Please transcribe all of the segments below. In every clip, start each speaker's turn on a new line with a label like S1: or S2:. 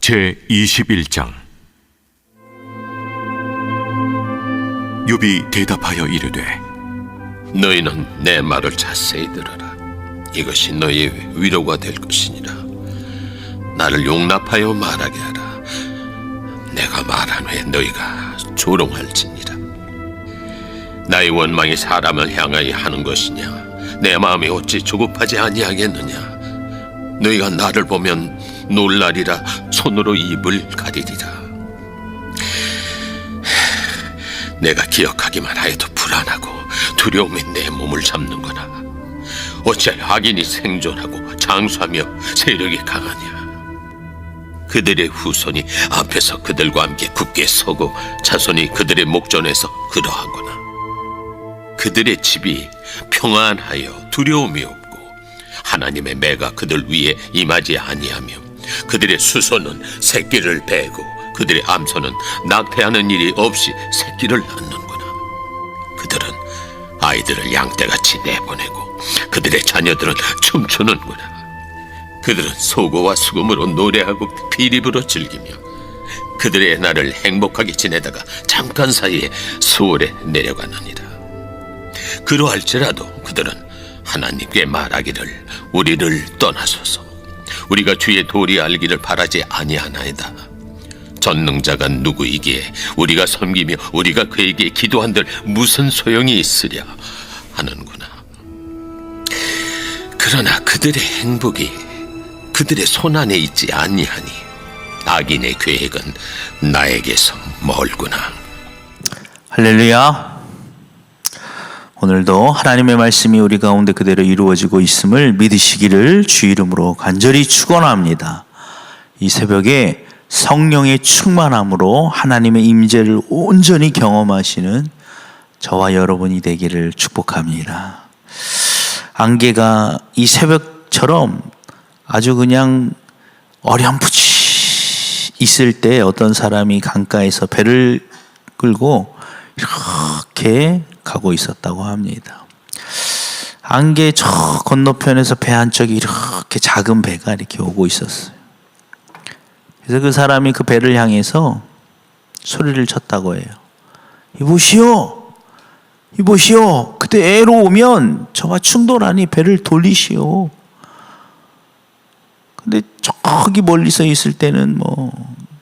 S1: 제21장. 욥이 대답하여 이르되,
S2: 너희는 내 말을 자세히 들어라. 이것이 너희의 위로가 될 것이니라. 나를 용납하여 말하게 하라. 내가 말한 후에 너희가 조롱할지니라. 나의 원망이 사람을 향하여 하는 것이냐? 내 마음이 어찌 조급하지 아니하겠느냐? 너희가 나를 보면 놀라리라. 손으로 입을 가리리라. 내가 기억하기만 하여도 불안하고 두려움이 내 몸을 잡는구나. 어찌하여 악인이 생존하고 장수하며 세력이 강하냐? 그들의 후손이 앞에서 그들과 함께 굳게 서고 자손이 그들의 목전에서 그러하구나. 그들의 집이 평안하여 두려움이 없고 하나님의 매가 그들 위에 임하지 아니하며 그들의 수소는 새끼를 베고 그들의 암소는 낙태하는 일이 없이 새끼를 낳는구나. 그들은 아이들을 양떼같이 내보내고 그들의 자녀들은 춤추는구나. 그들은 소고와 수금으로 노래하고 비립으로 즐기며 그들의 날을 행복하게 지내다가 잠깐 사이에 수월에 내려가느니라. 그러할지라도 그들은 하나님께 말하기를 우리를 떠나소서. 우리가 주의 도리 알기를 바라지 아니하나이다. 전능자가 누구이기에 우리가 섬기며 우리가 그에게 기도한들 무슨 소용이 있으랴 하는구나. 그러나 그들의 행복이 그들의 손안에 있지 아니하니 악인의 계획은 나에게서 멀구나.
S3: 할렐루야. 오늘도 하나님의 말씀이 우리 가운데 그대로 이루어지고 있음을 믿으시기를 주 이름으로 간절히 축원합니다. 이 새벽에 성령의 충만함으로 하나님의 임재를 온전히 경험하시는 저와 여러분이 되기를 축복합니다. 안개가 이 새벽처럼 아주 그냥 어렴풋이 있을 때 어떤 사람이 강가에서 배를 끌고 이렇게 가고 있었다고 합니다. 안개 저 건너편에서 배 한쪽이 이렇게 작은 배가 이렇게 오고 있었어요. 그래서 그 사람이 그 배를 향해서 소리를 쳤다고 해요. 이보시오, 이보시오. 그때 애로 오면 저와 충돌하니 배를 돌리시오. 근데 저기 멀리서 있을 때는 뭐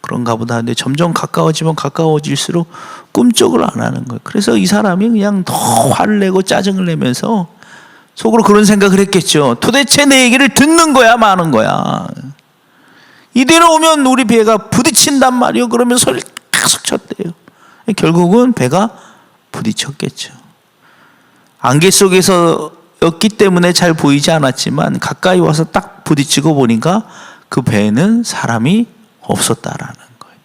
S3: 그런가 보다. 근데 점점 가까워지면 가까워질수록 꿈쩍을 안 하는 거예요. 그래서 이 사람이 그냥 더 화를 내고 짜증을 내면서 속으로 그런 생각을 했겠죠. 도대체 내 얘기를 듣는 거야 마는 거야. 이대로 오면 우리 배가 부딪힌단 말이요. 그러면 소리를 계속 쳤대요. 결국은 배가 부딪혔겠죠. 안개 속에서였기 때문에 잘 보이지 않았지만 가까이 와서 딱 부딪히고 보니까 그 배에는 사람이 없었다라는 거예요.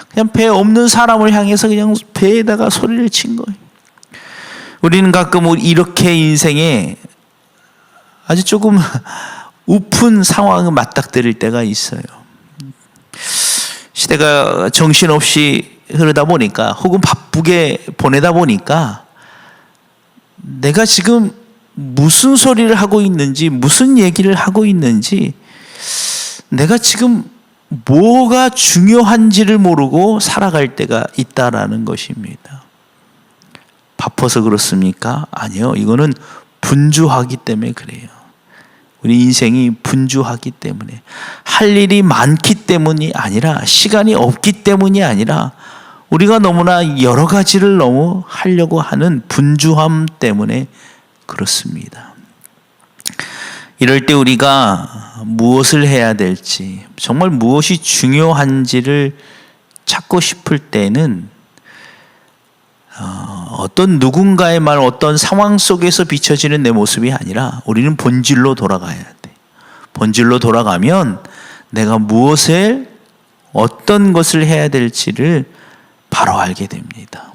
S3: 그냥 배 없는 사람을 향해서 그냥 배에다가 소리를 친 거예요. 우리는 가끔 이렇게 인생에 아주 조금 우픈 상황을 맞닥뜨릴 때가 있어요. 시대가 정신없이 흐르다 보니까 혹은 바쁘게 보내다 보니까 내가 지금 무슨 소리를 하고 있는지 무슨 얘기를 하고 있는지 내가 지금 뭐가 중요한지를 모르고 살아갈 때가 있다라는 것입니다. 바빠서 그렇습니까? 아니요. 이거는 분주하기 때문에 그래요. 우리 인생이 분주하기 때문에 할 일이 많기 때문이 아니라 시간이 없기 때문이 아니라 우리가 너무나 여러 가지를 너무 하려고 하는 분주함 때문에 그렇습니다. 이럴 때 우리가 무엇을 해야 될지 정말 무엇이 중요한지를 찾고 싶을 때는 어떤 누군가의 말 어떤 상황 속에서 비춰지는 내 모습이 아니라 우리는 본질로 돌아가야 돼. 본질로 돌아가면 내가 무엇을 어떤 것을 해야 될지를 바로 알게 됩니다.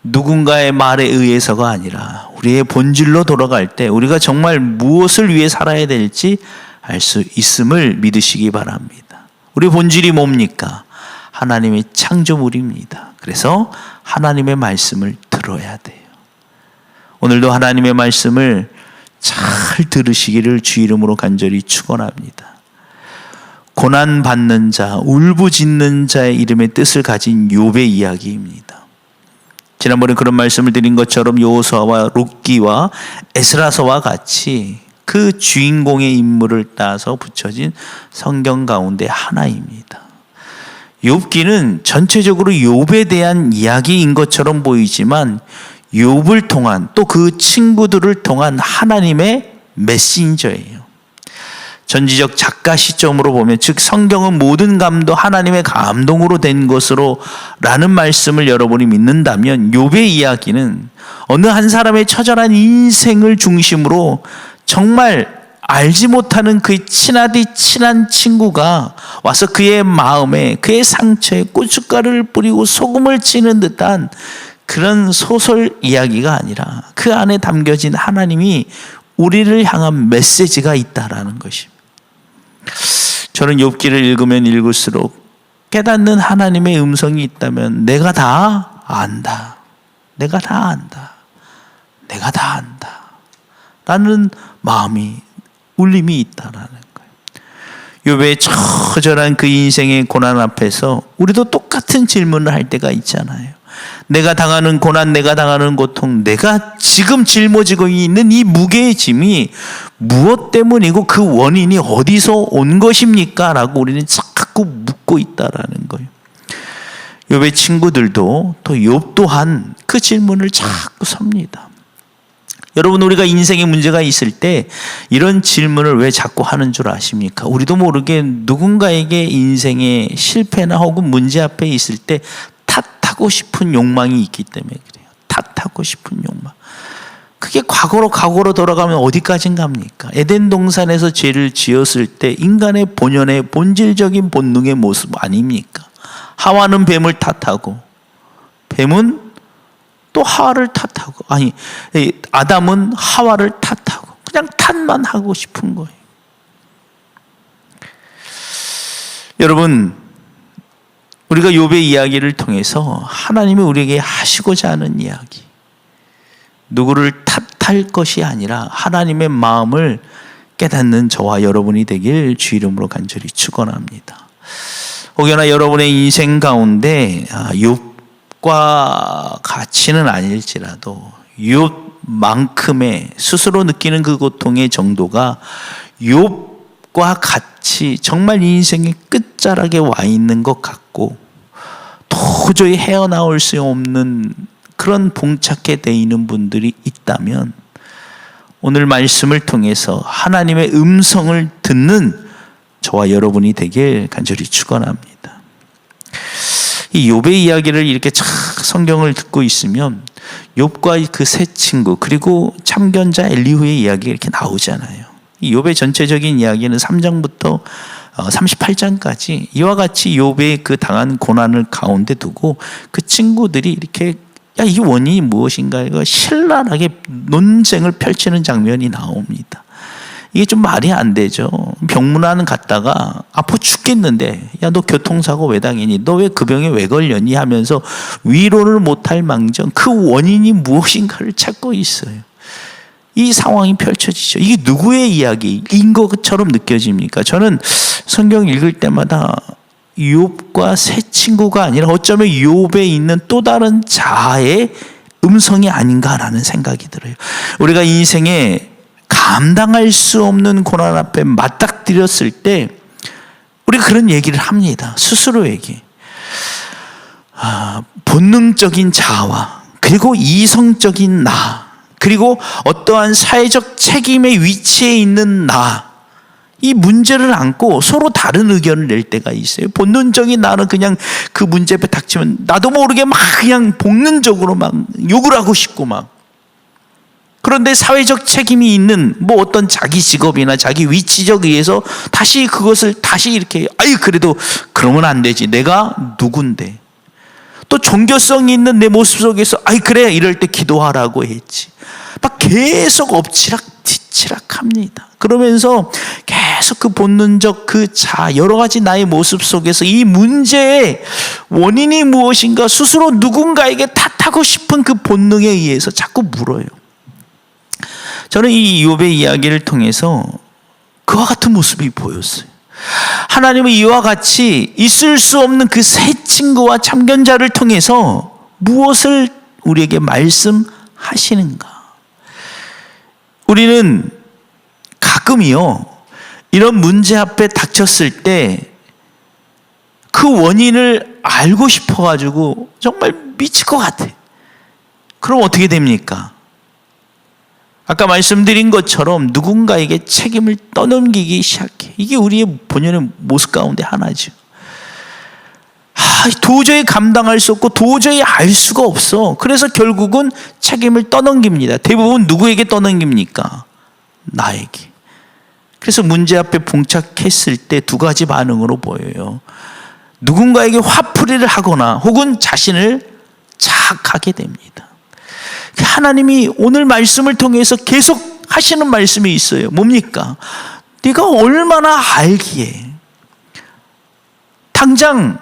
S3: 누군가의 말에 의해서가 아니라 우리의 본질로 돌아갈 때 우리가 정말 무엇을 위해 살아야 될지 알 수 있음을 믿으시기 바랍니다. 우리 본질이 뭡니까? 하나님의 창조물입니다. 그래서 하나님의 말씀을 들어야 돼요. 오늘도 하나님의 말씀을 잘 들으시기를 주 이름으로 간절히 축원합니다. 고난받는 자, 울부짖는 자의 이름의 뜻을 가진 욥의 이야기입니다. 지난번에 그런 말씀을 드린 것처럼 여호수아와 룻기와 에스라서와 같이 그 주인공의 인물을 따서 붙여진 성경 가운데 하나입니다. 욥기는 전체적으로 욥에 대한 이야기인 것처럼 보이지만 욥을 통한 또 그 친구들을 통한 하나님의 메신저예요. 전지적 작가 시점으로 보면, 즉 성경은 모든 감도 하나님의 감동으로 된 것으로 라는 말씀을 여러분이 믿는다면, 욥의 이야기는 어느 한 사람의 처절한 인생을 중심으로 정말 알지 못하는 그의 친하디 친한 친구가 와서 그의 마음에, 그의 상처에 고춧가루를 뿌리고 소금을 치는 듯한 그런 소설 이야기가 아니라 그 안에 담겨진 하나님이 우리를 향한 메시지가 있다라는 것입니다. 저는 욥기를 읽으면 읽을수록 깨닫는 하나님의 음성이 있다면 내가 다 안다. 내가 다 안다. 내가 다 안다. 라는 마음이, 울림이 있다라는 거예요. 욥의 처절한 그 인생의 고난 앞에서 우리도 똑같은 질문을 할 때가 있잖아요. 내가 당하는 고난, 내가 당하는 고통, 내가 지금 짊어지고 있는 이 무게의 짐이 무엇 때문이고 그 원인이 어디서 온 것입니까? 라고 우리는 자꾸 묻고 있다라는 거예요. 욥의 친구들도 또 욥 또한 그 질문을 자꾸 섭니다. 여러분, 우리가 인생에 문제가 있을 때 이런 질문을 왜 자꾸 하는 줄 아십니까? 우리도 모르게 누군가에게 인생의 실패나 혹은 문제 앞에 있을 때 탓하고 싶은 욕망이 있기 때문에 그래요. 탓하고 싶은 욕망. 그게 과거로 돌아가면 어디까지 갑니까? 에덴 동산에서 죄를 지었을 때 인간의 본연의 본질적인 본능의 모습 아닙니까? 하와는 뱀을 탓하고, 뱀은 또 하와를 탓하고, 아니, 아담은 하와를 탓하고, 그냥 탓만 하고 싶은 거예요. 여러분, 우리가 욥의 이야기를 통해서 하나님이 우리에게 하시고자 하는 이야기, 누구를 탓할 것이 아니라 하나님의 마음을 깨닫는 저와 여러분이 되길 주 이름으로 간절히 축원합니다. 혹여나 여러분의 인생 가운데 욥과 같이는 아닐지라도 욥만큼의 스스로 느끼는 그 고통의 정도가 욥과 같이 정말 인생의 끝자락에 와 있는 것 같고 도저히 헤어나올 수 없는 그런 봉착해 돼 있는 분들이 있다면 오늘 말씀을 통해서 하나님의 음성을 듣는 저와 여러분이 되길 간절히 축원합니다. 이 욥의 이야기를 이렇게 쫙 성경을 듣고 있으면 욥과 그 세 친구 그리고 참견자 엘리후의 이야기가 이렇게 나오잖아요. 이 욥의 전체적인 이야기는 3장부터 38장까지 이와 같이 욥의 그 당한 고난을 가운데 두고 그 친구들이 이렇게 이 원인이 무엇인가 이거 신랄하게 논쟁을 펼치는 장면이 나옵니다. 이게 좀 말이 안 되죠. 병문안 갔다가 아파 죽겠는데 너 교통사고 왜 당했니? 너 왜 그 병에 왜 걸렸니? 하면서 위로를 못할 망정 그 원인이 무엇인가를 찾고 있어요. 이 상황이 펼쳐지죠. 이게 누구의 이야기인 것처럼 느껴집니까? 저는 성경 읽을 때마다 욥과 세 친구가 아니라 어쩌면 욥에 있는 또 다른 자아의 음성이 아닌가라는 생각이 들어요. 우리가 인생에 감당할 수 없는 고난 앞에 맞닥뜨렸을 때 우리가 그런 얘기를 합니다. 스스로에게. 본능적인 자아와 그리고 이성적인 나 그리고 어떠한 사회적 책임의 위치에 있는 나, 이 문제를 안고 서로 다른 의견을 낼 때가 있어요. 본능적인 나는 그냥 그 문제 앞에 닥치면 나도 모르게 막 그냥 본능적으로 막 욕을 하고 싶고 막. 그런데 사회적 책임이 있는 뭐 어떤 자기 직업이나 자기 위치적 의해서 다시 그것을 다시 이렇게 그래도 그러면 안 되지. 내가 누군데. 또 종교성이 있는 내 모습 속에서 그래 이럴 때 기도하라고 했지. 막 계속 엎치락 뒤치락 합니다. 그러면서 계속 그 본능적 그 여러 가지 나의 모습 속에서 이 문제의 원인이 무엇인가 스스로 누군가에게 탓하고 싶은 그 본능에 의해서 자꾸 물어요. 저는 이 욥의 이야기를 통해서 그와 같은 모습이 보였어요. 하나님은 이와 같이 있을 수 없는 그 새 친구와 참견자를 통해서 무엇을 우리에게 말씀하시는가? 우리는 가끔이요, 이런 문제 앞에 닥쳤을 때 그 원인을 알고 싶어가지고 정말 미칠 것 같아. 그럼 어떻게 됩니까? 아까 말씀드린 것처럼 누군가에게 책임을 떠넘기기 시작해. 이게 우리의 본연의 모습 가운데 하나죠. 도저히 감당할 수 없고 도저히 알 수가 없어. 그래서 결국은 책임을 떠넘깁니다. 대부분 누구에게 떠넘깁니까? 나에게. 그래서 문제 앞에 봉착했을 때 두 가지 반응으로 보여요. 누군가에게 화풀이를 하거나 혹은 자신을 자학하게 됩니다. 하나님이 오늘 말씀을 통해서 계속 하시는 말씀이 있어요. 뭡니까? 네가 얼마나 알기에. 당장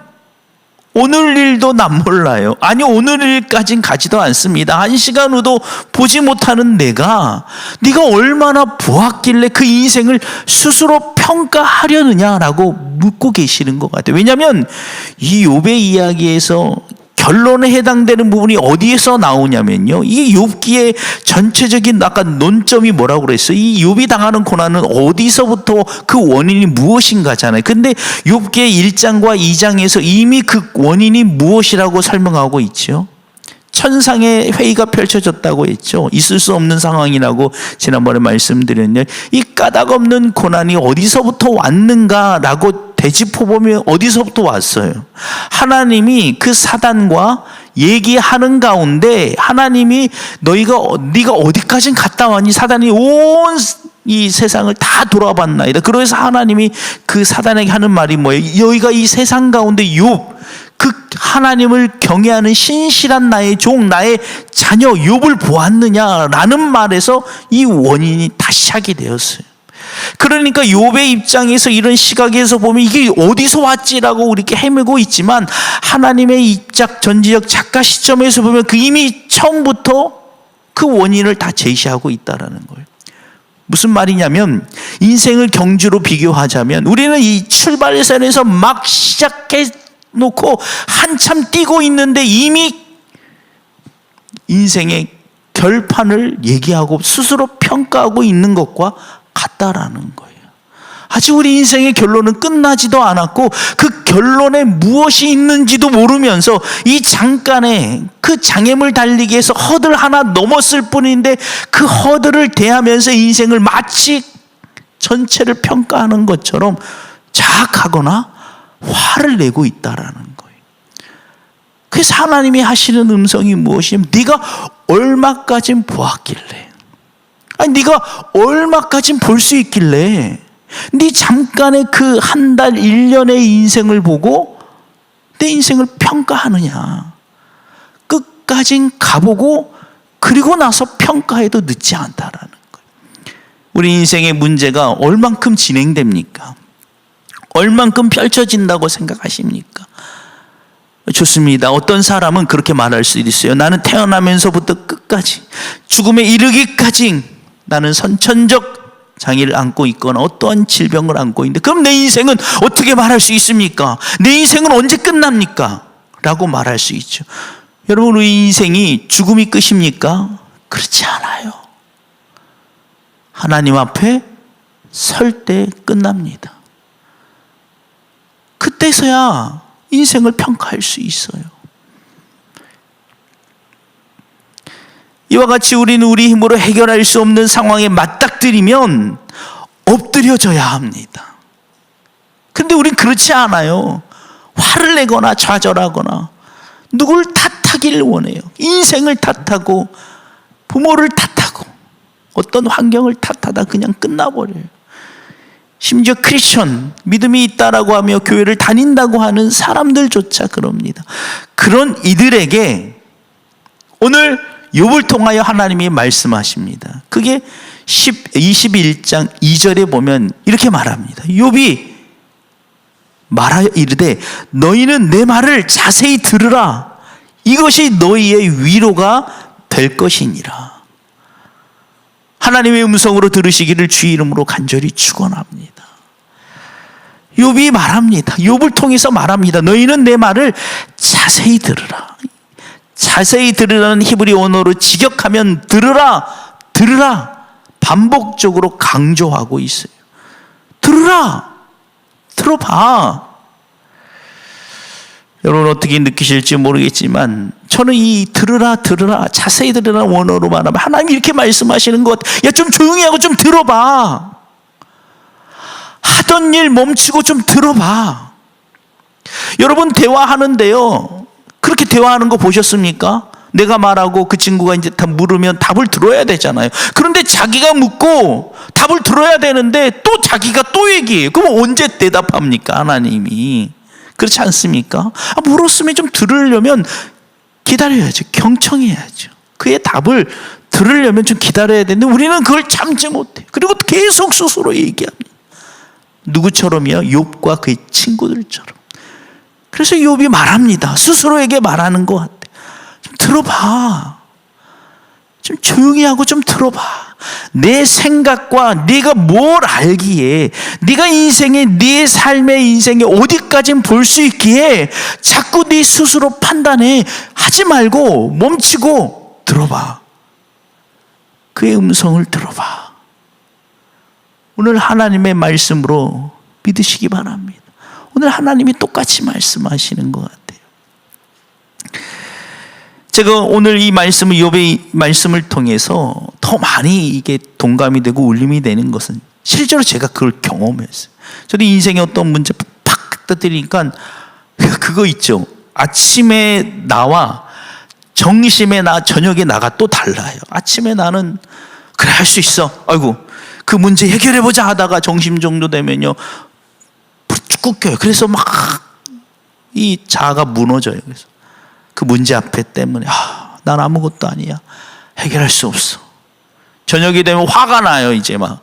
S3: 오늘 일도 난 몰라요. 아니, 오늘 일까진 가지도 않습니다. 한 시간 후도 보지 못하는 내가 네가 얼마나 보았길래 그 인생을 스스로 평가하려느냐라고 묻고 계시는 것 같아요. 왜냐하면 이 욥의 이야기에서 결론에 해당되는 부분이 어디에서 나오냐면요, 이 욥기의 전체적인 약간 논점이 뭐라고 그랬어요? 이 욥이 당하는 고난은 어디서부터 그 원인이 무엇인가잖아요. 근데 욥기의 1장과 2장에서 이미 그 원인이 무엇이라고 설명하고 있죠. 천상의 회의가 펼쳐졌다고 했죠. 있을 수 없는 상황이라고 지난번에 말씀드렸는데, 이 까닭없는 고난이 어디서부터 왔는가라고 되짚어보면 어디서부터 왔어요? 하나님이 그 사단과 얘기하는 가운데 하나님이 네가 어디까지 갔다 왔니? 사단이 온 이 세상을 다 돌아봤나이다. 그래서 하나님이 그 사단에게 하는 말이 뭐예요? 너희가 이 세상 가운데 욥, 그 하나님을 경외하는 신실한 나의 종, 나의 자녀 욥을 보았느냐라는 말에서 이 원인이 다 시작이 되었어요. 그러니까 욥의 입장에서, 이런 시각에서 보면 이게 어디서 왔지라고 이렇게 헤매고 있지만, 하나님의 입장 전지적 작가 시점에서 보면 그 이미 처음부터 그 원인을 다 제시하고 있다라는 거예요. 무슨 말이냐면, 인생을 경주로 비교하자면 우리는 이 출발선에서 막 시작해 놓고 한참 뛰고 있는데 이미 인생의 결판을 얘기하고 스스로 평가하고 있는 것과 같다라는 거예요. 아직 우리 인생의 결론은 끝나지도 않았고 그 결론에 무엇이 있는지도 모르면서 이 잠깐의 그 장애물 달리기 위해서 허들 하나 넘었을 뿐인데, 그 허들을 대하면서 인생을 마치 전체를 평가하는 것처럼 자학하거나 화를 내고 있다라는 거예요. 그래서 하나님이 하시는 음성이 무엇이냐면, 네가 얼마까진 보았길래, 아니 네가 얼마까진 볼 수 있길래 네 잠깐의 그 한 달, 1년의 인생을 보고 내 인생을 평가하느냐. 끝까진 가보고 그리고 나서 평가해도 늦지 않다라는 거예요. 우리 인생의 문제가 얼만큼 진행됩니까? 얼만큼 펼쳐진다고 생각하십니까? 좋습니다. 어떤 사람은 그렇게 말할 수 있어요. 나는 태어나면서부터 끝까지, 죽음에 이르기까지 나는 선천적 장애를 안고 있거나 어떠한 질병을 안고 있는데, 그럼 내 인생은 어떻게 말할 수 있습니까? 내 인생은 언제 끝납니까? 라고 말할 수 있죠. 여러분, 우리 인생이 죽음이 끝입니까? 그렇지 않아요. 하나님 앞에 설 때 끝납니다. 그때서야 인생을 평가할 수 있어요. 이와 같이 우리는 우리 힘으로 해결할 수 없는 상황에 맞닥뜨리면 엎드려져야 합니다. 근데 우린 그렇지 않아요. 화를 내거나 좌절하거나 누굴 탓하기를 원해요. 인생을 탓하고 부모를 탓하고 어떤 환경을 탓하다 그냥 끝나버려요. 심지어 크리스천, 믿음이 있다라고 하며 교회를 다닌다고 하는 사람들조차 그럽니다. 그런 이들에게 오늘 욥을 통하여 하나님이 말씀하십니다. 그게 21장 2절에 보면 이렇게 말합니다. 욥이 말하여 이르되 너희는 내 말을 자세히 들으라. 이것이 너희의 위로가 될 것이니라. 하나님의 음성으로 들으시기를 주의 이름으로 간절히 축원합니다. 욥이 말합니다. 욥을 통해서 말합니다. 너희는 내 말을 자세히 들으라. 자세히 들으라는 히브리 언어로 직역하면 들으라, 들으라 반복적으로 강조하고 있어요. 들으라, 들어봐. 여러분 어떻게 느끼실지 모르겠지만 저는 이 들으라, 들으라, 자세히 들으라 원어로 말하면 하나님이 이렇게 말씀하시는 것, 야 좀 조용히 하고 좀 들어봐. 하던 일 멈추고 좀 들어봐. 여러분 대화하는데요, 그렇게 대화하는 거 보셨습니까? 내가 말하고 그 친구가 이제 다 물으면 답을 들어야 되잖아요. 그런데 자기가 묻고 답을 들어야 되는데 또 자기가 또 얘기해요. 그럼 언제 대답합니까? 하나님이. 그렇지 않습니까? 물었으면 좀 들으려면 기다려야죠. 경청해야죠. 그의 답을 들으려면 좀 기다려야 되는데 우리는 그걸 참지 못해요. 그리고 계속 스스로 얘기합니다. 누구처럼이요? 욥과 그의 친구들처럼. 그래서 욥이 말합니다. 스스로에게 말하는 것 같아요. 좀 들어봐. 좀 조용히 하고 좀 들어봐. 내 생각과 네가 뭘 알기에, 네가 인생에, 네 삶의 인생에 어디까지 볼 수 있기에 자꾸 네 스스로 판단해. 하지 말고 멈추고 들어봐. 그의 음성을 들어봐. 오늘 하나님의 말씀으로 믿으시기 바랍니다. 오늘 하나님이 똑같이 말씀하시는 것 같아요. 제가 오늘 이 말씀을, 욥의 말씀을 통해서 더 많이 이게 동감이 되고 울림이 되는 것은 실제로 제가 그걸 경험했어요. 저도 인생에 어떤 문제 팍 떠들이니까 그거 있죠. 아침에 나와 정심에 나, 저녁에 나가 또 달라요. 아침에 나는 그래 할 수 있어. 아이고 그 문제 해결해보자 하다가 정심 정도 되면요 쭉 꺾여요. 그래서 막 이 자아가 무너져요. 그래서 그 문제 앞에 때문에 난 아무것도 아니야. 해결할 수 없어. 저녁이 되면 화가 나요. 이제 막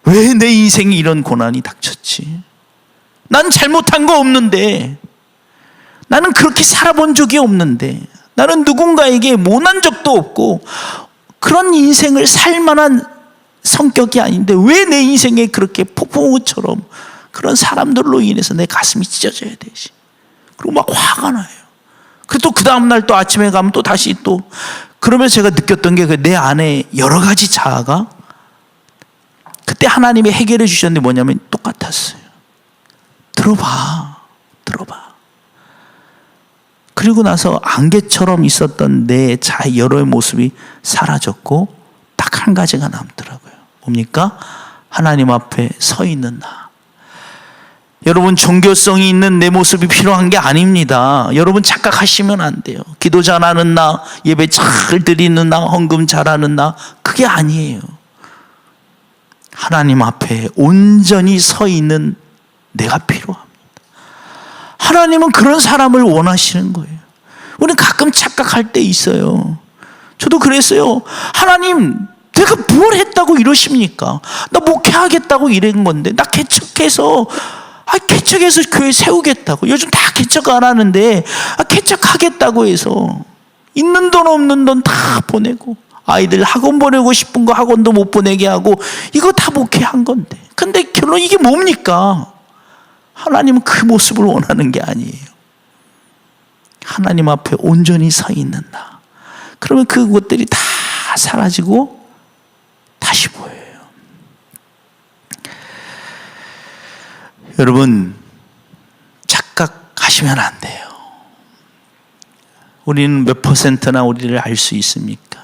S3: 왜 내 인생에 이런 고난이 닥쳤지? 난 잘못한 거 없는데, 나는 그렇게 살아본 적이 없는데, 나는 누군가에게 모난 적도 없고 그런 인생을 살 만한 성격이 아닌데 왜 내 인생에 그렇게 폭풍우처럼 그런 사람들로 인해서 내 가슴이 찢어져야 되지? 그리고 막 화가 나요. 그리고 또 그 다음날 또 아침에 가면 또 다시 또, 그러면서 제가 느꼈던 게 내 안에 여러 가지 자아가 그때 하나님이 해결해 주셨는데 뭐냐면 똑같았어요. 들어봐. 들어봐. 그리고 나서 안개처럼 있었던 내 자의 여러 모습이 사라졌고 딱 한 가지가 남더라고요. 뭡니까? 하나님 앞에 서 있는 나. 여러분 종교성이 있는 내 모습이 필요한 게 아닙니다. 여러분 착각하시면 안 돼요. 기도 잘하는 나, 예배 잘 드리는 나, 헌금 잘하는 나, 그게 아니에요. 하나님 앞에 온전히 서 있는 내가 필요합니다. 하나님은 그런 사람을 원하시는 거예요. 우리는 가끔 착각할 때 있어요. 저도 그랬어요. 하나님, 내가 뭘 했다고 이러십니까? 나 목회하겠다고 이런 건데, 나 개척해서 교회 세우겠다고. 요즘 다 개척 안 하는데 개척하겠다고 해서 있는 돈 없는 돈 다 보내고, 아이들 학원 보내고 싶은 거 학원도 못 보내게 하고, 이거 다 목회한 건데, 근데 결론 이게 뭡니까? 하나님은 그 모습을 원하는 게 아니에요. 하나님 앞에 온전히 서 있는 나. 그러면 그것들이 다 사라지고 다시 보여요. 여러분 착각하시면 안 돼요. 우리는 몇 퍼센트나 우리를 알 수 있습니까?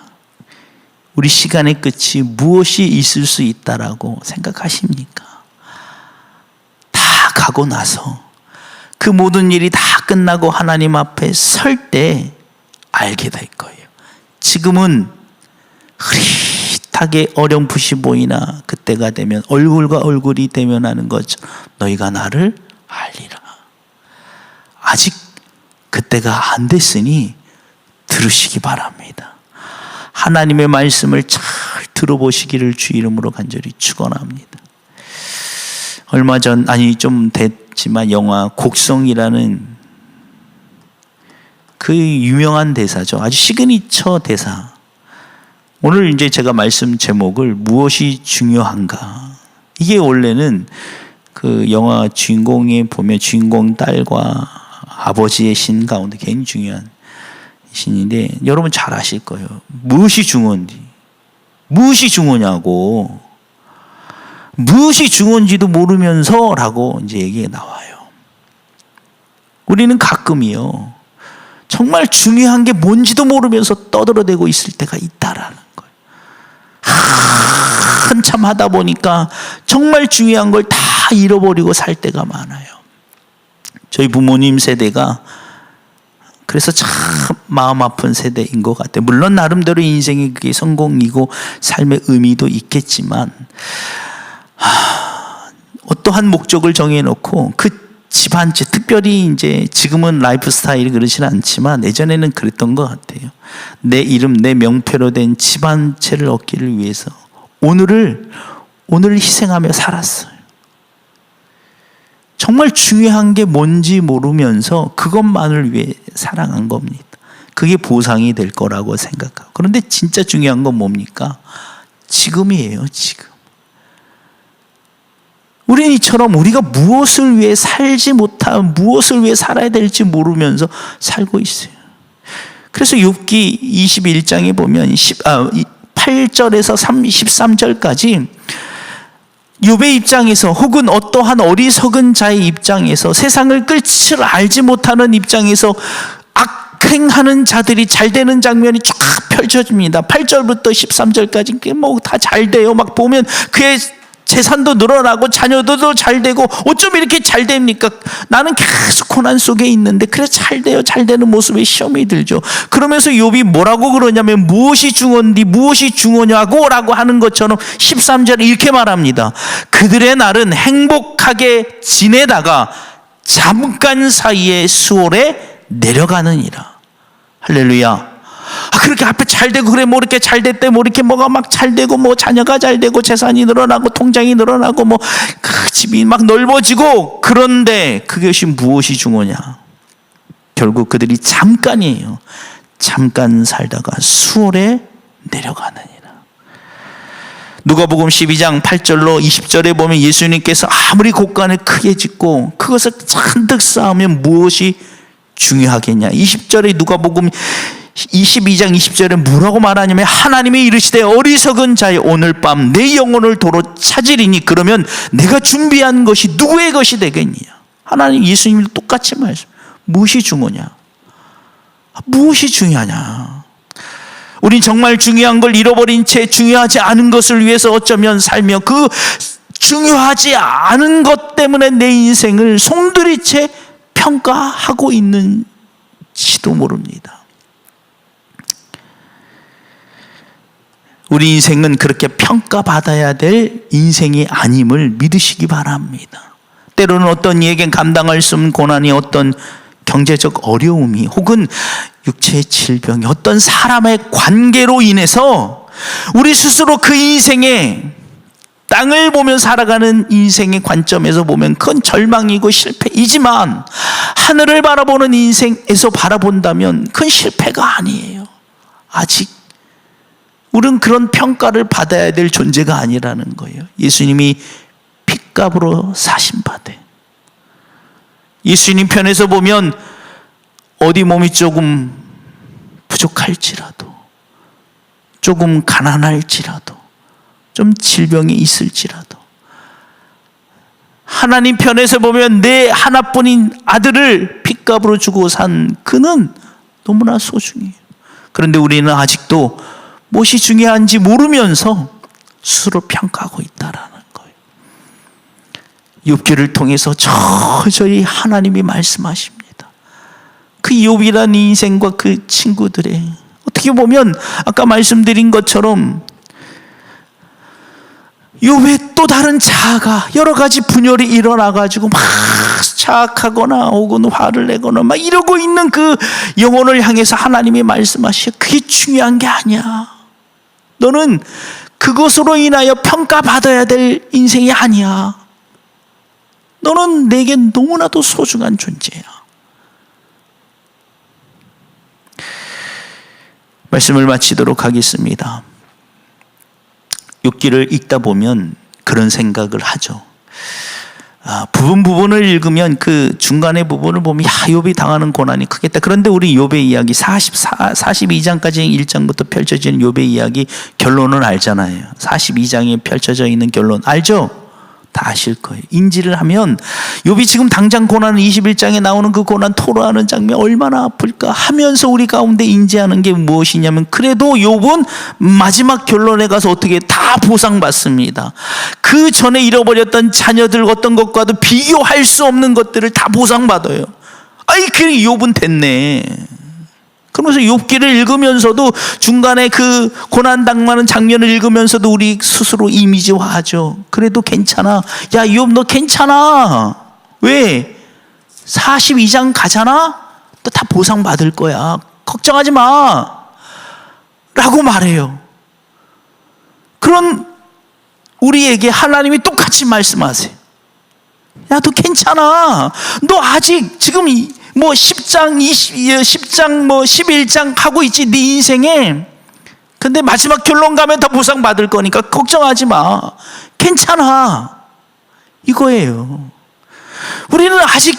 S3: 우리 시간의 끝이 무엇이 있을 수 있다라고 생각하십니까? 다 가고 나서 그 모든 일이 다 끝나고 하나님 앞에 설 때 알게 될 거예요. 지금은 흐릿하게 어렴풋이 보이나 그때가 되면 얼굴과 얼굴이 대면하는 것처럼 너희가 나를 알리라. 아직 그때가 안 됐으니 들으시기 바랍니다. 하나님의 말씀을 잘 들어보시기를 주 이름으로 간절히 축원합니다. 얼마 전, 좀 됐지만 영화 곡성이라는 그 유명한 대사죠. 아주 시그니처 대사. 오늘 이제 제가 말씀 제목을 무엇이 중요한가. 이게 원래는 그 영화 주인공에 보면 주인공 딸과 아버지의 신 가운데 굉장히 중요한 신인데 여러분 잘 아실 거예요. 무엇이 중요한지, 무엇이 중요냐고, 무엇이 중요한지도 모르면서라고 이제 얘기가 나와요. 우리는 가끔이요, 정말 중요한 게 뭔지도 모르면서 떠들어대고 있을 때가 있다라는 거예요. 한참 하다 보니까 정말 중요한 걸 다 잃어버리고 살 때가 많아요. 저희 부모님 세대가 그래서 참 마음 아픈 세대인 것 같아요. 물론 나름대로 인생이 그게 성공이고 삶의 의미도 있겠지만 어떠한 목적을 정해놓고 그 집안채, 특별히 이제 지금은 라이프 스타일이 그러진 않지만 예전에는 그랬던 것 같아요. 내 이름, 내 명패로 된 집안채를 얻기를 위해서 오늘을 희생하며 살았어요. 정말 중요한 게 뭔지 모르면서 그것만을 위해 살아간 겁니다. 그게 보상이 될 거라고 생각하고. 그런데 진짜 중요한 건 뭡니까? 지금이에요, 지금. 우리는 이처럼 우리가 무엇을 위해 살지 못하고 무엇을 위해 살아야 될지 모르면서 살고 있어요. 그래서 욥기 21장에 보면 8절에서 13절까지 욥의 입장에서 혹은 어떠한 어리석은 자의 입장에서 세상을 끝을 알지 못하는 입장에서 악행하는 자들이 잘 되는 장면이 쫙 펼쳐집니다. 8절부터 13절까지 뭐 다 잘 돼요. 막 보면 그의 재산도 늘어나고 자녀들도 잘 되고 어쩜 이렇게 잘 됩니까? 나는 계속 고난 속에 있는데 그래 잘 돼요. 잘 되는 모습에 시험이 들죠. 그러면서 욥이 뭐라고 그러냐면 무엇이 중요한디 무엇이 중요냐고 라고 하는 것처럼 13절에 이렇게 말합니다. 그들의 날은 행복하게 지내다가 잠깐 사이에 수월에 내려가느니라. 할렐루야. 그렇게 앞에 잘 되고 그래 뭐 이렇게 잘 됐대 뭐 이렇게 뭐가 막 잘 되고 뭐 자녀가 잘 되고 재산이 늘어나고 통장이 늘어나고 뭐 그 집이 막 넓어지고 그런데 그것이 무엇이 중요냐? 결국 그들이 잠깐이에요. 잠깐 살다가 수월에 내려가느니라. 누가복음 12장 8절로 20절에 보면 예수님께서 아무리 곳간을 크게 짓고 그것을 잔뜩 쌓으면 무엇이 중요하겠냐? 20절에 누가복음 22장 20절에 뭐라고 말하냐면 하나님이 이르시되 어리석은 자의 오늘 밤 내 영혼을 도로 찾으리니 그러면 내가 준비한 것이 누구의 것이 되겠냐? 하나님 예수님이 똑같이 말씀. 무엇이 중요하냐? 무엇이 중요하냐? 우린 정말 중요한 걸 잃어버린 채 중요하지 않은 것을 위해서 어쩌면 살며 그 중요하지 않은 것 때문에 내 인생을 송두리째 평가하고 있는지도 모릅니다. 우리 인생은 그렇게 평가받아야 될 인생이 아님을 믿으시기 바랍니다. 때로는 어떤 이에겐 감당할 수 없는 고난이 어떤 경제적 어려움이 혹은 육체의 질병이 어떤 사람의 관계로 인해서 우리 스스로 그 인생에 땅을 보며 살아가는 인생의 관점에서 보면 그건 절망이고 실패이지만 하늘을 바라보는 인생에서 바라본다면 그건 실패가 아니에요. 아직 우리는 그런 평가를 받아야 될 존재가 아니라는 거예요. 예수님이 핏값으로 사신 바되 예수님 편에서 보면 어디 몸이 조금 부족할지라도 조금 가난할지라도 좀 질병이 있을지라도 하나님 편에서 보면 내 하나뿐인 아들을 핏값으로 주고 산 그는 너무나 소중해요. 그런데 우리는 아직도 무엇이 중요한지 모르면서 스스로 평가하고 있다라는 거예요. 욥기를 통해서 저저히 하나님이 말씀하십니다. 그 욥이라는 인생과 그 친구들의 어떻게 보면 아까 말씀드린 것처럼 욥의 또 다른 자아가 여러 가지 분열이 일어나가지고 막 자학하거나 혹은 화를 내거나 막 이러고 있는 그 영혼을 향해서 하나님이 말씀하시죠. 그게 중요한 게 아니야. 너는 그것으로 인하여 평가받아야 될 인생이 아니야. 너는 내게 너무나도 소중한 존재야. 말씀을 마치도록 하겠습니다. 욥기를 읽다 보면 그런 생각을 하죠. 부분을 읽으면 그 중간의 부분을 보면 욥이 당하는 고난이 크겠다. 그런데 우리 욥의 이야기 42장까지 1장부터 펼쳐지는 욥의 이야기 결론을 알잖아요. 42장에 펼쳐져 있는 결론 알죠? 다 아실 거예요. 인지를 하면 욥이 지금 당장 고난 21장에 나오는 그 고난 토로하는 장면 얼마나 아플까 하면서 우리 가운데 인지하는 게 무엇이냐면 그래도 욥은 마지막 결론에 가서 어떻게 다 보상받습니다. 그 전에 잃어버렸던 자녀들 어떤 것과도 비교할 수 없는 것들을 다 보상받아요. 아이 그래 욥은 됐네. 그러면서 욥기를 읽으면서도 중간에 그 고난 당하는 장면을 읽으면서도 우리 스스로 이미지화하죠. 그래도 괜찮아. 야 욥 너 괜찮아. 왜? 42장 가잖아? 너 다 보상받을 거야. 걱정하지 마. 라고 말해요. 그런 우리에게 하나님이 똑같이 말씀하세요. 야 너 괜찮아. 너 아직 지금 10장, 10장, 11장 하고 있지, 네 인생에. 근데 마지막 결론 가면 다 보상받을 거니까 걱정하지 마. 괜찮아. 이거예요. 우리는 아직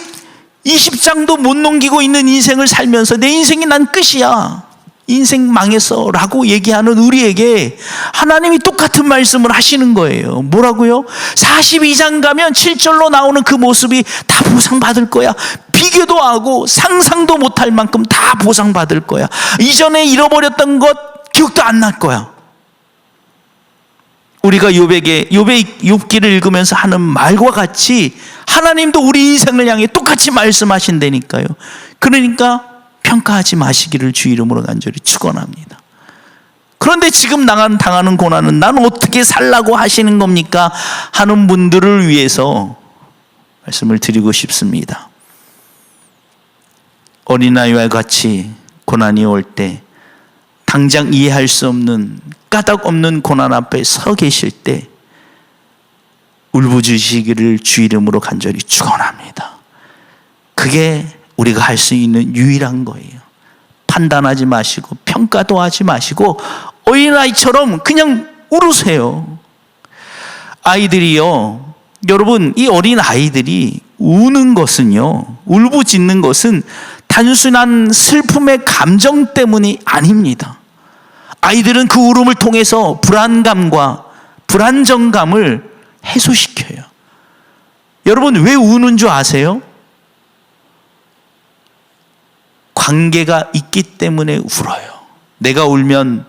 S3: 20장도 못 넘기고 있는 인생을 살면서 내 인생이 난 끝이야. 인생 망했어. 라고 얘기하는 우리에게 하나님이 똑같은 말씀을 하시는 거예요. 뭐라고요? 42장 가면 7절로 나오는 그 모습이 다 보상받을 거야. 비교도 하고 상상도 못할 만큼 다 보상받을 거야. 이전에 잃어버렸던 것 기억도 안 날 거야. 우리가 욥기를 읽으면서 하는 말과 같이 하나님도 우리 인생을 향해 똑같이 말씀하신다니까요. 그러니까 평가하지 마시기를 주 이름으로 간절히 축원합니다. 그런데 지금 당하는 고난은 난 어떻게 살라고 하시는 겁니까? 하는 분들을 위해서 말씀을 드리고 싶습니다. 어린아이와 같이 고난이 올 때 당장 이해할 수 없는 까닭 없는 고난 앞에 서 계실 때 울부짖으시기를 주 이름으로 간절히 축원합니다. 그게 우리가 할 수 있는 유일한 거예요. 판단하지 마시고 평가도 하지 마시고 어린아이처럼 그냥 울으세요. 아이들이요, 여러분, 이 어린아이들이 우는 것은요, 울부짖는 것은 단순한 슬픔의 감정 때문이 아닙니다. 아이들은 그 울음을 통해서 불안감과 불안정감을 해소시켜요. 여러분 왜 우는 줄 아세요? 관계가 있기 때문에 울어요. 내가 울면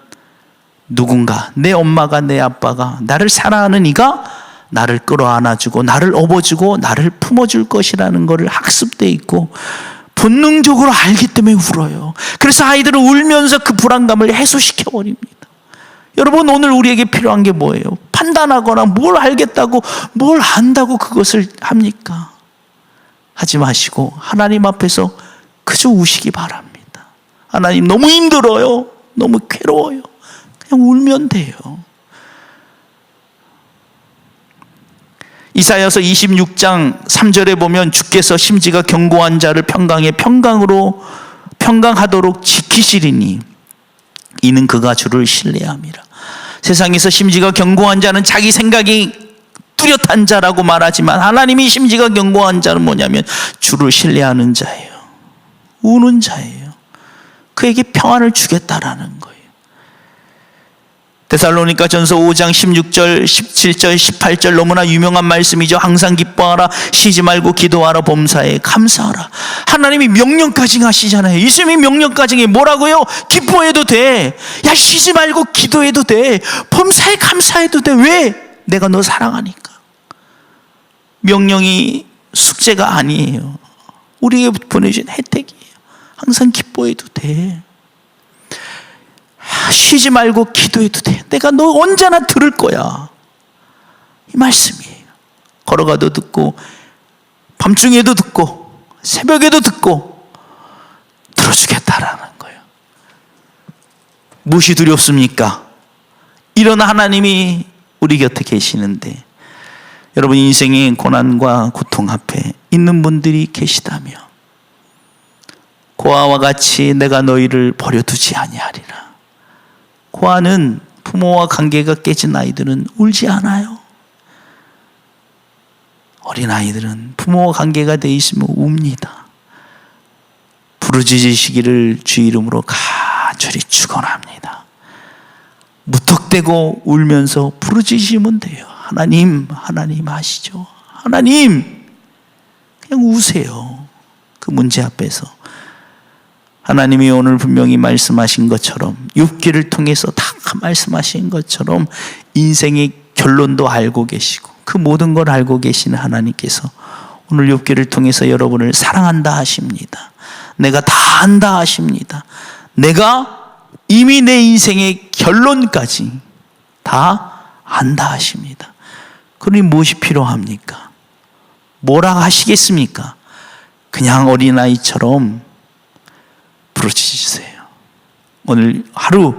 S3: 누군가, 내 엄마가, 내 아빠가, 나를 사랑하는 이가 나를 끌어안아주고 나를 업어주고 나를 품어줄 것이라는 것을 학습돼 있고 본능적으로 알기 때문에 울어요. 그래서 아이들은 울면서 그 불안감을 해소시켜버립니다. 여러분 오늘 우리에게 필요한 게 뭐예요? 판단하거나 뭘 알겠다고 뭘 안다고 그것을 합니까? 하지 마시고 하나님 앞에서 그저 우시기 바랍니다. 하나님 너무 힘들어요. 너무 괴로워요. 그냥 울면 돼요. 이사야서 26장 3절에 보면 주께서 심지가 견고한 자를 평강에 평강하도록 지키시리니 이는 그가 주를 신뢰함이라. 세상에서 심지가 견고한 자는 자기 생각이 뚜렷한 자라고 말하지만 하나님이 심지가 견고한 자는 뭐냐면 주를 신뢰하는 자예요. 우는 자예요. 그에게 평안을 주겠다라는 거예요. 데살로니가 전서 5장 16절, 17절, 18절 너무나 유명한 말씀이죠. 항상 기뻐하라, 쉬지 말고 기도하라, 범사에 감사하라. 하나님이 명령까지 하시잖아요. 예수님이 명령까지 뭐라고요? 기뻐해도 돼. 야 쉬지 말고 기도해도 돼. 범사에 감사해도 돼. 왜? 내가 너 사랑하니까. 명령이 숙제가 아니에요. 우리에게 보내주신 혜택이에요. 항상 기뻐해도 돼. 쉬지 말고 기도해도 돼. 내가 너 언제나 들을 거야. 이 말씀이에요. 걸어가도 듣고 밤중에도 듣고 새벽에도 듣고 들어주겠다라는 거예요. 무엇이 두렵습니까? 이런 하나님이 우리 곁에 계시는데 여러분 인생의 고난과 고통 앞에 있는 분들이 계시다면 고아와 같이 내가 너희를 버려두지 아니하리라. 고아는 부모와 관계가 깨진 아이들은 울지 않아요. 어린아이들은 부모와 관계가 돼 있으면 웁니다. 부르짖으시기를 주 이름으로 간절히 축원합니다. 무턱대고 울면서 부르짖으시면 돼요. 하나님, 하나님 하시죠. 하나님, 그냥 우세요. 그 문제 앞에서. 하나님이 오늘 분명히 말씀하신 것처럼, 욥기를 통해서 다 말씀하신 것처럼 인생의 결론도 알고 계시고 그 모든 걸 알고 계시는 하나님께서 오늘 욥기를 통해서 여러분을 사랑한다 하십니다. 내가 다 안다 하십니다. 내가 이미 내 인생의 결론까지 다 안다 하십니다. 그러니 무엇이 필요합니까? 뭐라 하시겠습니까? 그냥 어린아이처럼 부르짖으세요. 오늘 하루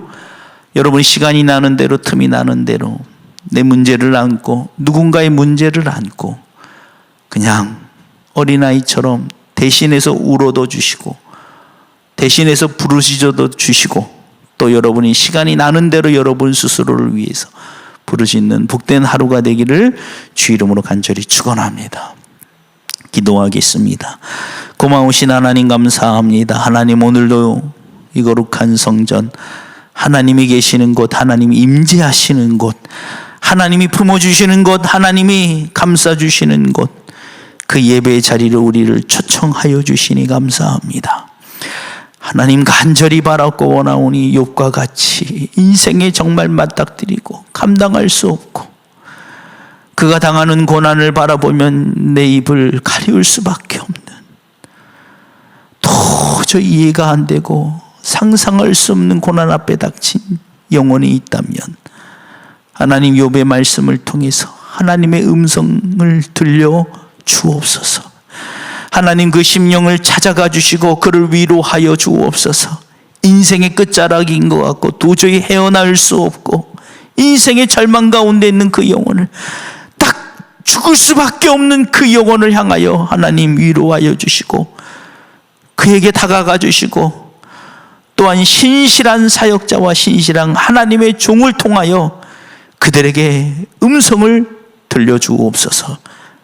S3: 여러분이 시간이 나는 대로, 틈이 나는 대로 내 문제를 안고, 누군가의 문제를 안고 그냥 어린아이처럼 대신해서 울어도 주시고 대신해서 부르짖어도 주시고, 또 여러분이 시간이 나는 대로 여러분 스스로를 위해서 부르짖는 복된 하루가 되기를 주 이름으로 간절히 축원합니다. 기도하겠습니다. 고마우신 하나님 감사합니다. 하나님, 오늘도 이 거룩한 성전, 하나님이 계시는 곳, 하나님이 임재하시는 곳, 하나님이 품어주시는 곳, 하나님이 감싸주시는 곳, 그 예배의 자리를 우리를 초청하여 주시니 감사합니다. 하나님, 간절히 바라고 원하오니 욥과 같이 인생에 정말 맞닥뜨리고 감당할 수 없고 그가 당하는 고난을 바라보면 내 입을 가리울 수밖에 없는, 도저히 이해가 안 되고 상상할 수 없는 고난 앞에 닥친 영혼이 있다면 하나님, 욥의 말씀을 통해서 하나님의 음성을 들려 주옵소서. 하나님, 그 심령을 찾아가 주시고 그를 위로하여 주옵소서. 인생의 끝자락인 것 같고 도저히 헤어나올 수 없고 인생의 절망 가운데 있는 그 영혼을, 딱 죽을 수밖에 없는 그 영혼을 향하여 하나님 위로하여 주시고 그에게 다가가 주시고, 또한 신실한 사역자와 신실한 하나님의 종을 통하여 그들에게 음성을 들려주옵소서.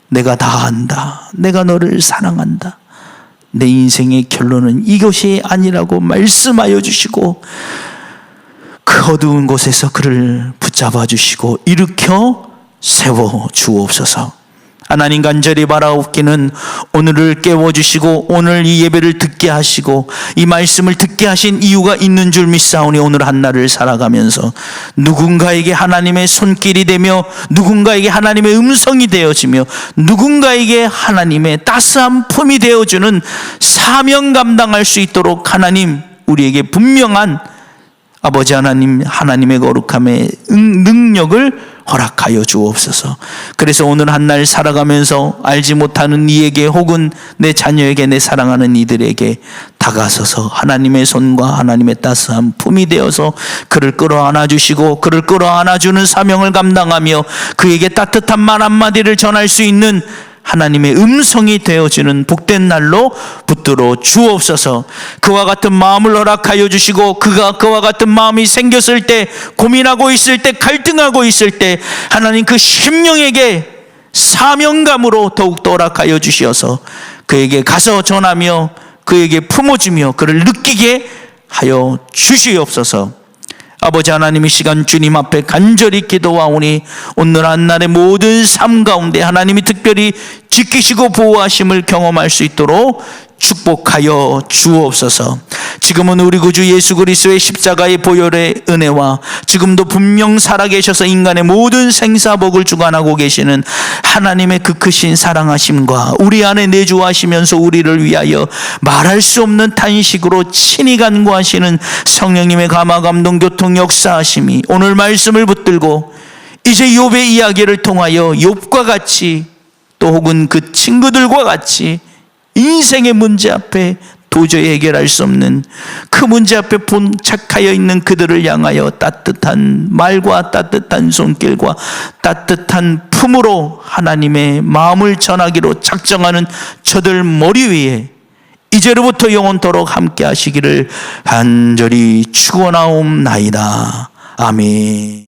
S3: 내가 다 안다. 내가 너를 사랑한다. 내 인생의 결론은 이것이 아니라고 말씀하여 주시고 그 어두운 곳에서 그를 붙잡아 주시고 일으켜 세워 주옵소서. 하나님, 간절히 바라옵기는 오늘을 깨워주시고 오늘 이 예배를 듣게 하시고 이 말씀을 듣게 하신 이유가 있는 줄 믿사오니 오늘 한날을 살아가면서 누군가에게 하나님의 손길이 되며 누군가에게 하나님의 음성이 되어지며 누군가에게 하나님의 따스한 품이 되어주는 사명 감당할 수 있도록 하나님, 우리에게 분명한 아버지 하나님, 하나님의 거룩함의 능력을 허락하여 주옵소서. 그래서 오늘 한날 살아가면서 알지 못하는 이에게 혹은 내 자녀에게, 내 사랑하는 이들에게 다가서서 하나님의 손과 하나님의 따스한 품이 되어서 그를 끌어안아 주시고 그를 끌어안아 주는 사명을 감당하며 그에게 따뜻한 말 한마디를 전할 수 있는 하나님의 음성이 되어지는 복된 날로 붙들어 주옵소서. 그와 같은 마음을 허락하여 주시고 그가 그와 같은 마음이 생겼을 때, 고민하고 있을 때, 갈등하고 있을 때 하나님, 그 심령에게 사명감으로 더욱더 허락하여 주시어서 그에게 가서 전하며 그에게 품어주며 그를 느끼게 하여 주시옵소서. 아버지 하나님, 이 시간 주님 앞에 간절히 기도하오니 오늘 한날의 모든 삶 가운데 하나님이 특별히 지키시고 보호하심을 경험할 수 있도록 축복하여 주옵소서. 지금은 우리 구주 예수 그리스도의 십자가의 보혈의 은혜와 지금도 분명 살아계셔서 인간의 모든 생사복을 주관하고 계시는 하나님의 그 크신 사랑하심과 우리 안에 내주하시면서 우리를 위하여 말할 수 없는 탄식으로 친히 간구하시는 성령님의 감화 감동 교통 역사하심이 오늘 말씀을 붙들고 이제 욥의 이야기를 통하여 욥과 같이 또 혹은 그 친구들과 같이 인생의 문제 앞에 도저히 해결할 수 없는 그 문제 앞에 봉착하여 있는 그들을 향하여 따뜻한 말과 따뜻한 손길과 따뜻한 품으로 하나님의 마음을 전하기로 작정하는 저들 머리 위에 이제로부터 영원토록 함께 하시기를 간절히 축원하옵나이다. 아멘.